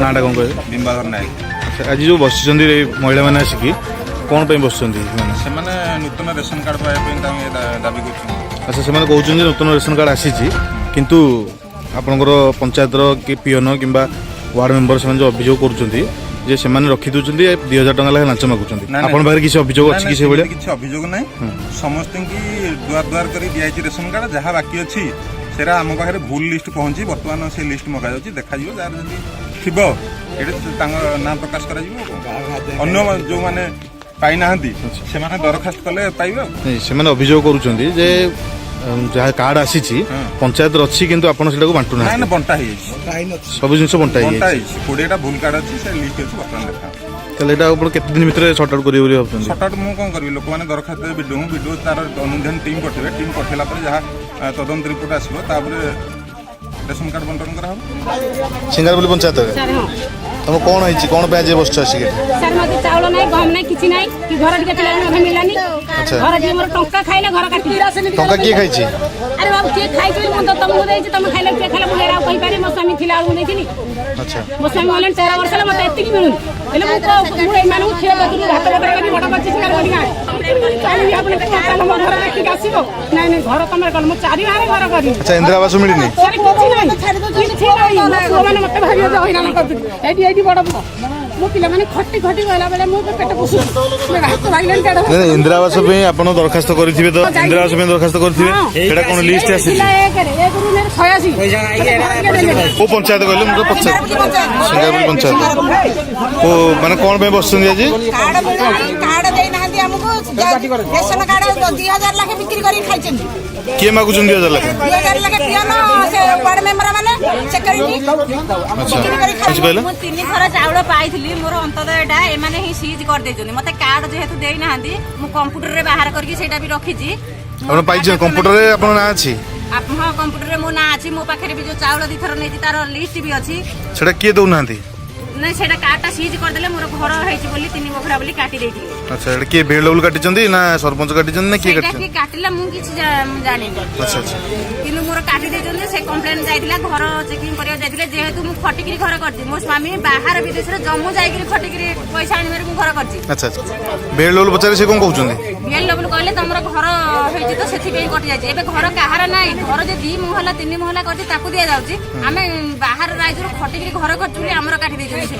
नाटा कौन कहे बिंबाधर नायक। आज जो बस महिला मैंने आसिक कौन बस से नूतन रेशन कार्ड पाइबा दाबी कर। अच्छा से कहते नूतन रेशन कार्ड आसी किंतु आपणकर पंचायतर कि पीएन कि वार्ड मेंबर से जो अभियोग कर रखी दूसरी 2000 टका लाख लाच मागुं आप किसी अभियोग अच्छी कि किसी अभियोग ना समस्त की दुआर दुआर कर दिखाई रेशन कार्ड जहाँ बाकी अच्छी सेरा आम पाखे भूल लिस्ट पहुंची बर्तमान से लिस्ट मगा देखा जार थी ना प्रकाश कर जो मैंने पाई ना से दरखास्त कले पाइबे से अभियोग कर जहाँ कार्ड आसी पंचायत अच्छी किंतु आप बांटू ना बंटा सब जिन बंटा 20टा भूल कार्ड अच्छी से लिस्ट अच्छी बर्तमान देखा केते दिन भितर सर्ट आउट करेंगे सर्ट मुझे कौन करी लोक मैंने दरखास्त वीडियो तार अनुधान टीम पठे टीम पठेला जहाँ तदंत रिपोर्ट आसो रेशन कार्ड बंटन कर सिंगारपल्ली पंचायत तुम कौन है कौन पे आज बस सर मते चावल नाही गहम नाही किछि नाही कि घर टिके पिला मते मिलानी घर जे मोर टंका खाइले घर काटी टंका के खाइ छी अरे बाबू के खाइ छी मन तो तुमको देइ छी तुम खाइले के खाइले मुहेरा कहि पारी मो स्वामी थिला आउ देइथिनी अच्छा मो स्वामी होलन 13 वर्ष ले मते एतिक मिलुन हेले मु ए मानु खेल बदलु हाथ बदल करी बडा बच्ची सिंगार बडी चाली आपने काम मोर घर काटी आसीबो नाही नाही घर तमर कल मु चारी बारे घर करी अच्छा इंदिरा आवास मिलनी सर किछि नाही मो माने मते भारी होइना करथि एडी एडी बडा मो पिला माने खट्टी खट्टी गला बेले मो पेट पुसु मैं हाथ भाईलन केडा इंदिरा आवास पे आपण दरखास्त करथिबे तो इंदिरा आवास पे दरखास्त करथिबे एटा कोन लिस्ट आसी एक रूम में 86 को पंचायत कहले मुझे पंचायत सिंगारपल्ली पंचायत को माने कोन पे बसछन जी कार्ड देई नांदी हमको रेशन कार्ड 2000 लाख बिक्री करी खाइछन के मागु 2000 लाख 2000 लाख पियानो से वार्ड मेंबर माने सेक्रेटरी अच्छा कुछ कहले मु 3 थरा चावल पाइथिली मोर अंतदयटा ए माने ही सीज कर देजोनी मते कार्ड जेहेतु देई नांदी मु कंप्यूटर रे बाहर करके सेटा भी रखी छी आपण पाइ जे कंप्यूटर रे आपण ना अछि आप हां कंप्यूटर रे मो ना अछि मो पाखरे भी जो चावल दी थरा नेति तार लिस्ट भी अछि सेटा के दउ नांती नहीं सेटा कार्डटा सीज कर देले मोर घर हेछि बोली 3 बखरा बोली काटी देइथिली अच्छा एटा के बेलबुल काटी चंदी ना सरपंच काटी चंदी ना के काटी सेटा के काटिला मु किछि जानि अच्छा अच्छा किनु मोर काटी देजोनी से कंप्लेन जाइतिला घर चेकिंग करिया जाइतिले जेहेतु मु खटिकरी घर करछि मो स्वामी बाहर विदेश रे जम्मू जाइकरी खटिकरी पैसा आनि मेरे मु घर करछि अच्छा अच्छा बेलबुल बचारे से कोन कहउचंदी बेलबुल कहले तमरो घर हेछि तो सेथि पे कटि जाइछि एबे घर काहार नाही घर जे 2 महला 3 महला करछि ताकू दिया जाउछि आमे बाहर राज्य रो खटिकरी घर करछि हमरो काटी देजोनी